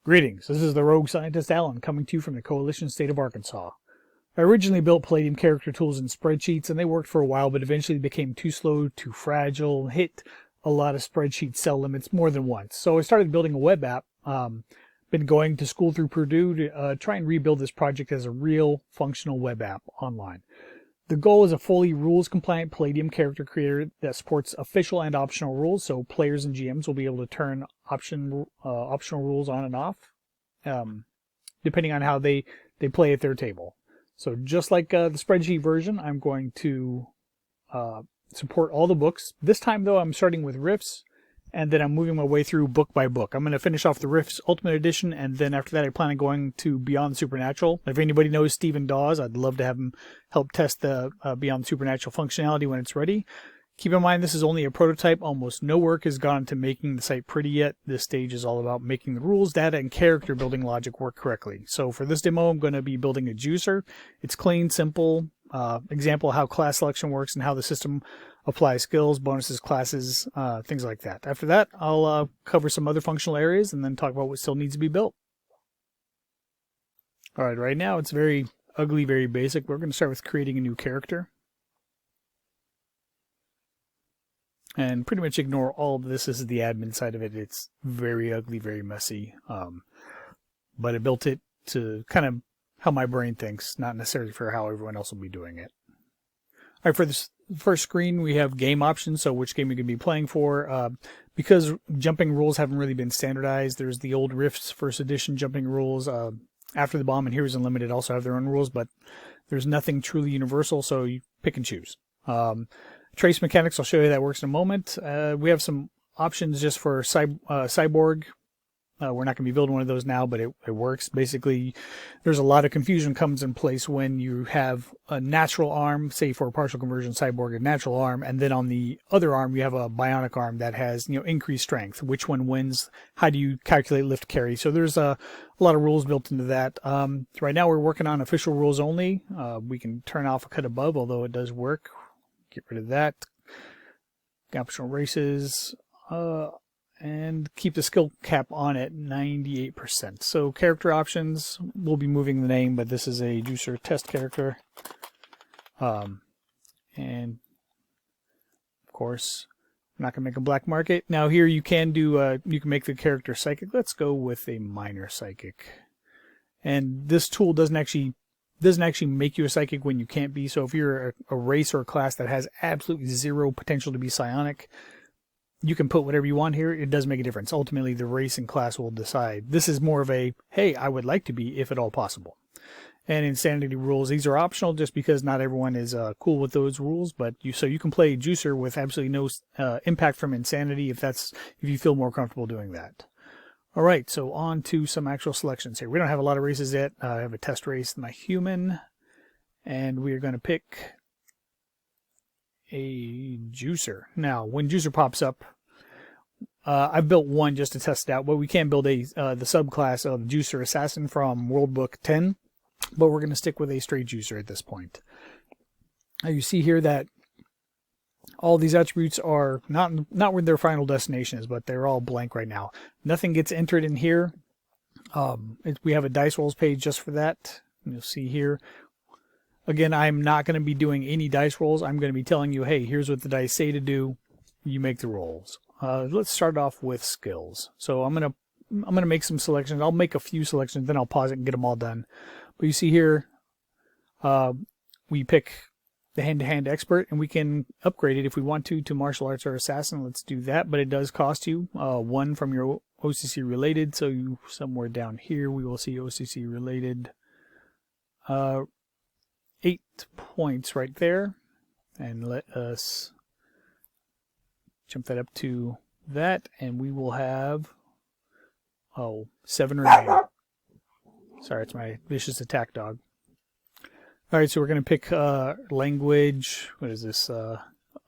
Greetings, this is the Rogue Scientist Alan coming to you from the Coalition State of Arkansas. I originally built Palladium character tools in spreadsheets and they worked for a while, but eventually became too slow, too fragile, hit a lot of spreadsheet cell limits more than once. So I started building a web app. Been going to school through Purdue to try and rebuild this project as a real functional web app online. The goal is a fully rules-compliant Palladium character creator that supports official and optional rules, so players and GMs will be able to turn optional rules on and off, depending on how they play at their table. So just like the spreadsheet version, I'm going to support all the books. This time, though, I'm starting with Rifts, and then I'm moving my way through book by book. I'm going to finish off the Rifts Ultimate Edition, and then after that I plan on going to Beyond Supernatural. If anybody knows Stephen Dawes, I'd love to have him help test the Beyond Supernatural functionality when it's ready. Keep in mind this is only a prototype. Almost no work has gone into making the site pretty yet. This stage is all about making the rules, data, and character building logic work correctly. So for this demo, I'm going to be building a juicer. It's clean, simple, example of how class selection works and how the system applies skills, bonuses, classes, things like that. After that, I'll cover some other functional areas and then talk about what still needs to be built. All right, right now it's very ugly, very basic. We're going to start with creating a new character. And pretty much ignore all of this. This is the admin side of it. It's very ugly, very messy. But I built it to kind of how my brain thinks, not necessarily for how everyone else will be doing it. All right, for this first screen, we have game options, so which game you can be playing for. Because jumping rules haven't really been standardized, there's the old Rifts First Edition jumping rules. After the Bomb and Heroes Unlimited also have their own rules, but there's nothing truly universal, so you pick and choose. Trace mechanics, I'll show you that works in a moment. We have some options just for Cyborg. We're not going to be building one of those now, but it works. Basically, there's a lot of confusion comes in place when you have a natural arm, say for a partial conversion Cyborg, a natural arm, and then on the other arm you have a bionic arm that has increased strength. Which one wins? How do you calculate lift carry? So there's a lot of rules built into that. Right now we're working on official rules only. We can turn off a cut above, although it does work. Get rid of that. Optional races. And keep the skill cap on at 98%. So character options, we'll be moving the name, but this is a juicer test character. And of course, I'm not going to make a black market. Now here you can do, you can make the character psychic. Let's go with a minor psychic. And this tool doesn't actually make you a psychic when you can't be. So if you're a race or a class that has absolutely zero potential to be psionic, you can put whatever you want here. It does make a difference. Ultimately, the race and class will decide. This is more of a, hey, I would like to be, if at all possible. And insanity rules, these are optional just because not everyone is cool with those rules. But so you can play juicer with absolutely no impact from insanity if you feel more comfortable doing that. All right, so on to some actual selections here. We don't have a lot of races yet. I have a test race, my human, and we are going to pick a juicer. Now, when juicer pops up, I've built one just to test it out, but we can build the subclass of juicer assassin from World Book 10, but we're going to stick with a straight juicer at this point. Now you see here that all these attributes are not where their final destination is, but they're all blank right now. Nothing gets entered in here. We have a dice rolls page just for that. You'll see here. Again, I'm not going to be doing any dice rolls. I'm going to be telling you, hey, here's what the dice say to do. You make the rolls. Let's start off with skills. So I'm gonna make some selections. I'll make a few selections, then I'll pause it and get them all done. But you see here, we pick the hand-to-hand expert, and we can upgrade it if we want to martial arts or assassin. Let's do that, but it does cost you 1 from your OCC related. So somewhere down here we will see OCC related. 8 points right there, and let us jump that up to that, and we will have 7 remaining. Sorry, it's my vicious attack dog. All right, so we're going to pick language. What is this?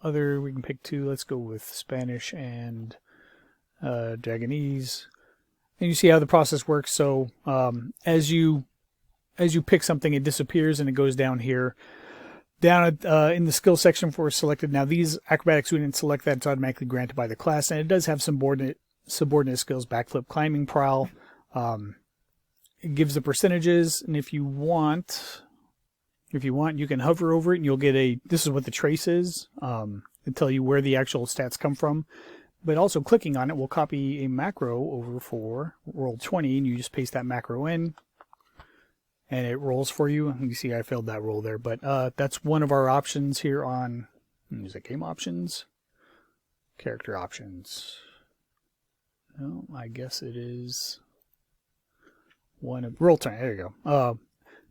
Other, we can pick 2. Let's go with Spanish and Dragonese. And you see how the process works. So as you pick something, it disappears and it goes down here. Down in the skill section for selected. Now these acrobatics we didn't select that. It's automatically granted by the class, and it does have some subordinate skills: backflip, climbing, prowl, It gives the percentages, and if you want, you can hover over it and you'll get this is what the trace is, and tell you where the actual stats come from. But also clicking on it will copy a macro over for roll 20, and you just paste that macro in, and it rolls for you. You see I failed that roll there, but that's one of our options here on, is it game options? Character options. No, I guess it is one of roll time. There you go.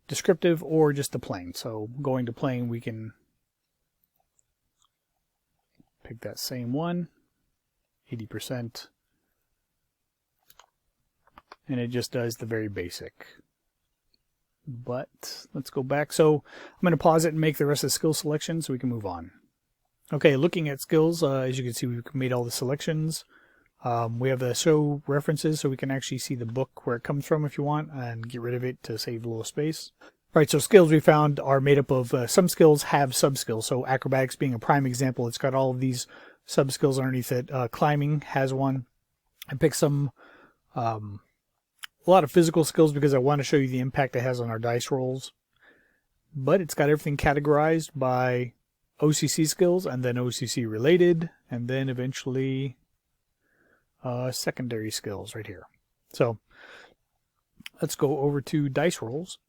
Descriptive or just the plain. So going to plain, we can pick that same one, 80%, and it just does the very basic. But let's go back. So I'm going to pause it and make the rest of the skill selection so we can move on. Okay, looking at skills, as you can see, we've made all the selections. We have the show references so we can actually see the book where it comes from if you want, and get rid of it to save a little space. All right, so skills we found are made up of, some skills have sub-skills. So acrobatics being a prime example, it's got all of these sub-skills underneath it. Climbing has one. I picked some, a lot of physical skills because I want to show you the impact it has on our dice rolls. But it's got everything categorized by OCC skills, and then OCC related, and then eventually secondary skills right here. So let's go over to dice rolls.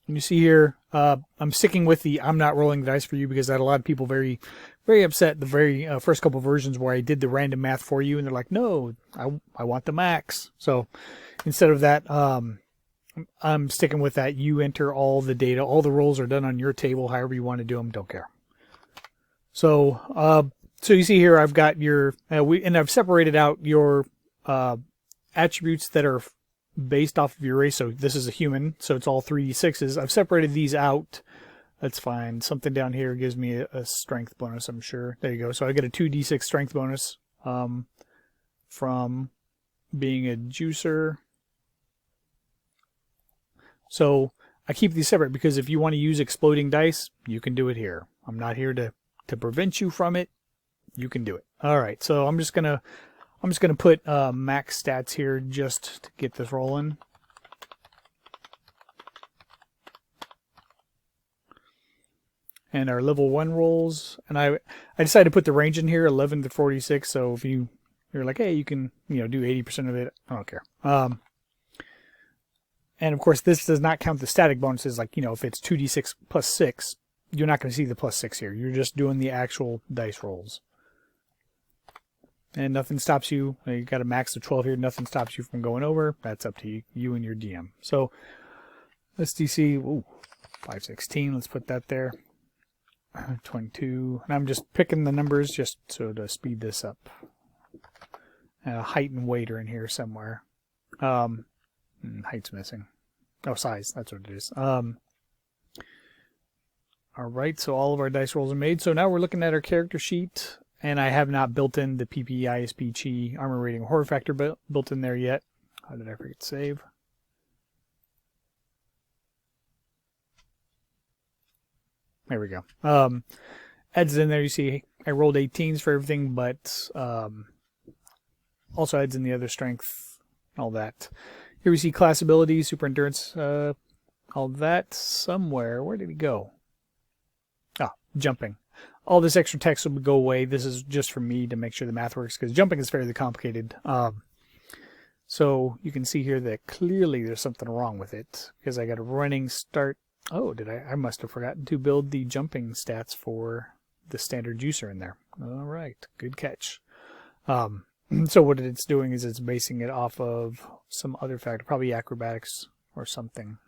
And you see here, I'm sticking with the I'm not rolling the dice for you because I had a lot of people very, very upset the very first couple versions where I did the random math for you, and they're like, no, I want the max. So instead of that, I'm sticking with that. You enter all the data. All the rolls are done on your table, however you want to do them. Don't care. So, so you see here, I've got your, and I've separated out your attributes that are based off of your race. So this is a human, so it's all 3d6s. I've separated these out. That's fine. Something down here gives me a strength bonus, I'm sure. There you go. So I get a 2d6 strength bonus from being a juicer. So I keep these separate because if you want to use exploding dice, you can do it here. I'm not here to prevent you from it. You can do it. All right, so I'm just gonna put max stats here just to get this rolling. And our level 1 rolls, and I decided to put the range in here, 11 to 46. So if you're like, hey, you can do 80% of it, I don't care. And of course, this does not count the static bonuses. Like if it's 2d6 plus 6. You're not going to see the plus 6 here. You're just doing the actual dice rolls. And nothing stops you. You got a max of 12 here. Nothing stops you from going over. That's up to you and your DM. So let's DC. Ooh, 516. Let's put that there. 22. And I'm just picking the numbers just so to speed this up. Height and weight are in here somewhere. Height's missing. Oh, size. That's what it is. All right, so all of our dice rolls are made. So now we're looking at our character sheet, and I have not built in the PP, ISP, Chi, Armor Rating, Horror Factor built in there yet. How did I forget to save? There we go. Adds in there, you see I rolled 18s for everything, but also adds in the other strength, all that. Here we see class abilities, super endurance, all that somewhere. Where did he go? Jumping. All this extra text will go away. This is just for me to make sure the math works because jumping is fairly complicated. So you can see here that clearly there's something wrong with it because I got a running start. Oh, I must have forgotten to build the jumping stats for the standard juicer in there. All right, good catch. So what it's doing is it's basing it off of some other factor, probably acrobatics or something.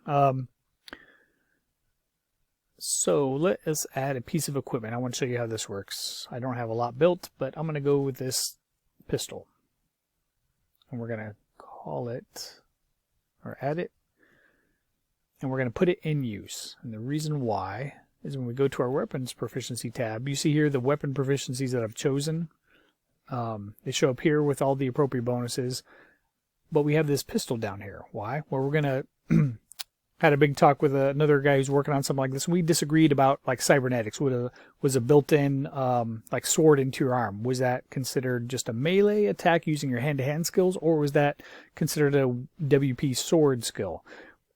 So let us add a piece of equipment. I want to show you how this works. I don't have a lot built, but I'm going to go with this pistol. And we're going to call it, or add it, and we're going to put it in use. And the reason why is when we go to our weapons proficiency tab, you see here the weapon proficiencies that I've chosen. They show up here with all the appropriate bonuses, but we have this pistol down here. Why? Well, we're going to had a big talk with another guy who's working on something like this. And we disagreed about like cybernetics. Was a built-in like sword into your arm? Was that considered just a melee attack using your hand-to-hand skills, or was that considered a WP sword skill?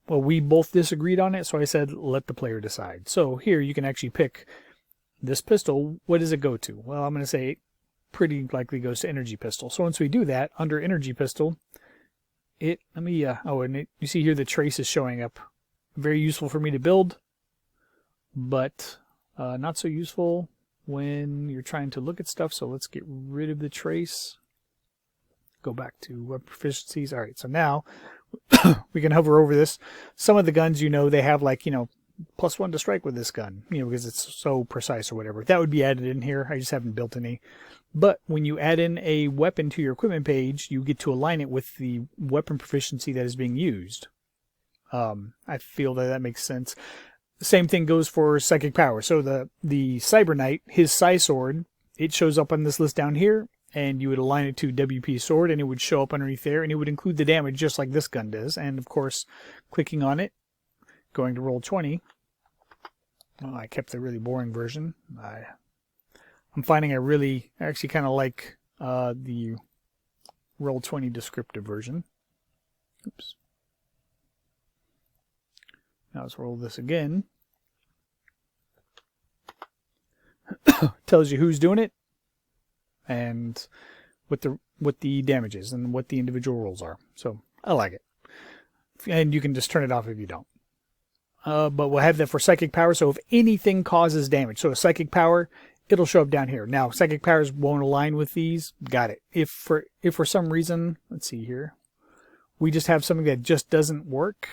Well, we both disagreed on it, so I said let the player decide. So here you can actually pick this pistol. What does it go to? Well, I'm going to say it pretty likely goes to energy pistol. So once we do that, under energy pistol, you see here the trace is showing up. Very useful for me to build, but not so useful when you're trying to look at stuff. So let's get rid of the trace. Go back to web proficiencies. All right, so now we can hover over this. Some of the guns, they have like, +1 to strike with this gun, because it's so precise or whatever. That would be added in here. I just haven't built any. But when you add in a weapon to your equipment page, you get to align it with the weapon proficiency that is being used. I feel that makes sense. Same thing goes for psychic power. So the Cyber Knight, his Psi Sword, it shows up on this list down here, and you would align it to WP Sword, and it would show up underneath there, and it would include the damage just like this gun does. And of course, clicking on it, going to roll 20. Well, I kept the really boring version. I'm finding I actually kind of like the roll 20 descriptive version. Oops. Now let's roll this again. Tells you who's doing it and what the damage is and what the individual rolls are. So I like it. And you can just turn it off if you don't. But we'll have that for psychic power. So if anything causes damage, so a psychic power, it'll show up down here. Now psychic powers won't align with these. Got it. If for some reason, let's see here, we just have something that just doesn't work,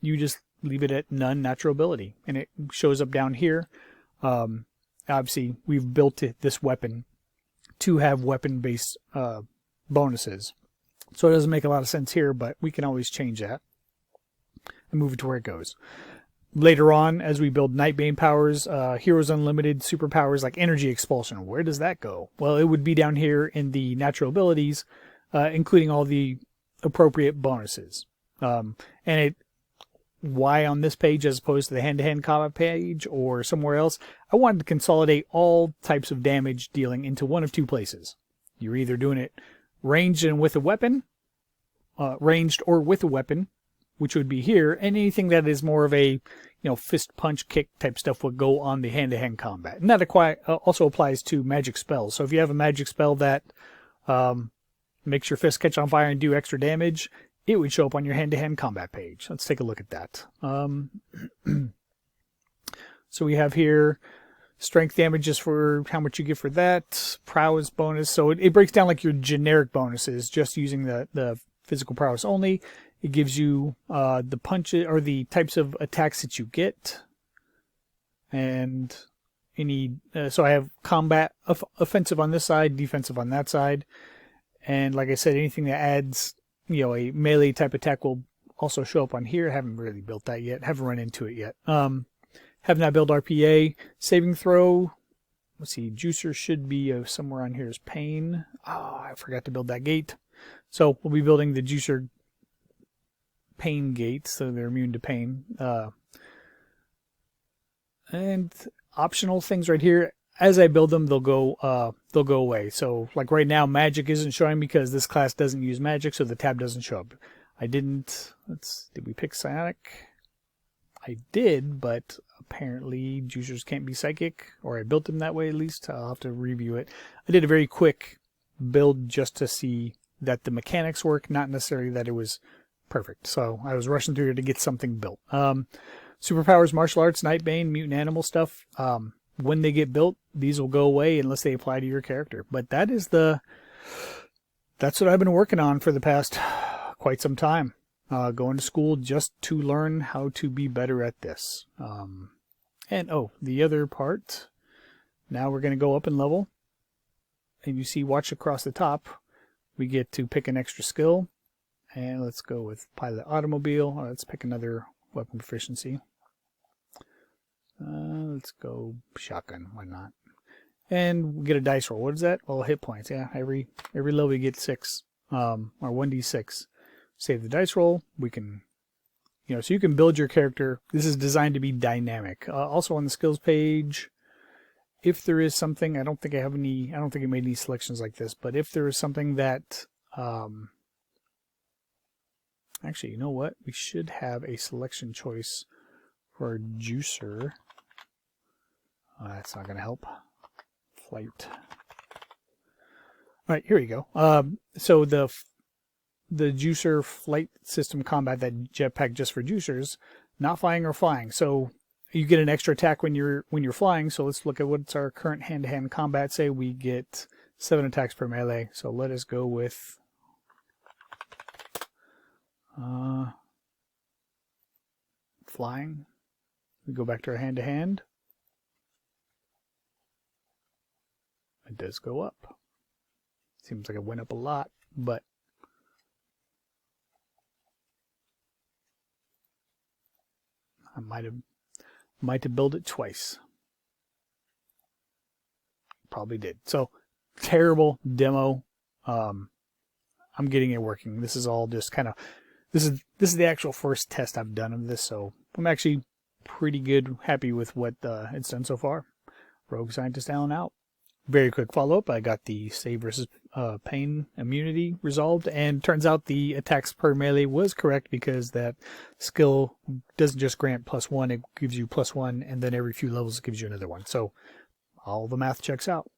you just leave it at none natural ability, and it shows up down here. Obviously, we've built this weapon to have weapon-based bonuses, so it doesn't make a lot of sense here, but we can always change that and move it to where it goes. Later on, as we build Nightbane powers, Heroes Unlimited superpowers like Energy Expulsion, where does that go? Well, it would be down here in the natural abilities, including all the appropriate bonuses. Why on this page as opposed to the hand-to-hand combat page or somewhere else? I wanted to consolidate all types of damage dealing into one of two places. You're either doing it ranged and with a weapon, ranged or with a weapon, which would be here, and anything that is more of a fist punch kick type stuff would go on the hand-to-hand combat. And that also applies to magic spells. So if you have a magic spell that makes your fist catch on fire and do extra damage, it would show up on your hand-to-hand combat page. Let's take a look at that. So we have here strength damages for how much you get for that, prowess bonus. So it breaks down like your generic bonuses, just using the physical prowess only. It gives you the punches or the types of attacks that you get, and any. So I have combat offensive on this side, defensive on that side, and like I said, anything that adds a melee type attack will also show up on here. I haven't really built that yet. Haven't run into it yet. Have not built RPA. Saving throw. Let's see. Juicer should be somewhere on here is pain. Oh, I forgot to build that gate. So we'll be building the Juicer pain gate, so they're immune to pain. And optional things right here. As I build them, they'll go away. So like right now, magic isn't showing because this class doesn't use magic, so the tab doesn't show up. Did we pick psionic? I did, but apparently juicers can't be psychic, or I built them that way at least. I'll have to review it. I did a very quick build just to see that the mechanics work, not necessarily that it was perfect. So I was rushing through here to get something built. Superpowers, martial arts, Nightbane, mutant animal stuff. When they get built, these will go away unless they apply to your character. But that's what I've been working on for the past quite some time. Going to school just to learn how to be better at this. The other part, now we're going to go up in level. And you see, watch across the top, we get to pick an extra skill. And let's go with pilot automobile. Let's pick another weapon proficiency. Let's go shotgun. Why not? And we get a dice roll. What is that? Well, hit points. Yeah, every level you get 6, or 1d6. Save the dice roll. We can so you can build your character. This is designed to be dynamic. Also on the skills page, if there is something, I don't think I made any selections like this, but if there is something that, actually, you know what? We should have a selection choice for our juicer. That's not going to help. Flight. All right, here we go. So the juicer flight system combat, that jetpack just for juicers, not flying or flying. So you get an extra attack when you're flying. So let's look at what's our current hand-to-hand combat. Say we get 7 attacks per melee. So let us go with flying. We go back to our hand-to-hand. It does go up. Seems like it went up a lot, but I might have built it twice. Probably did. So terrible demo. I'm getting it working. This is all just kind of this is the actual first test I've done of this, so I'm actually pretty good, happy with what it's done so far. Rogue Scientist Alan out. Very quick follow-up. I got the save versus pain immunity resolved, and turns out the attacks per melee was correct because that skill doesn't just grant +1, it gives you +1, and then every few levels it gives you another one. So all the math checks out.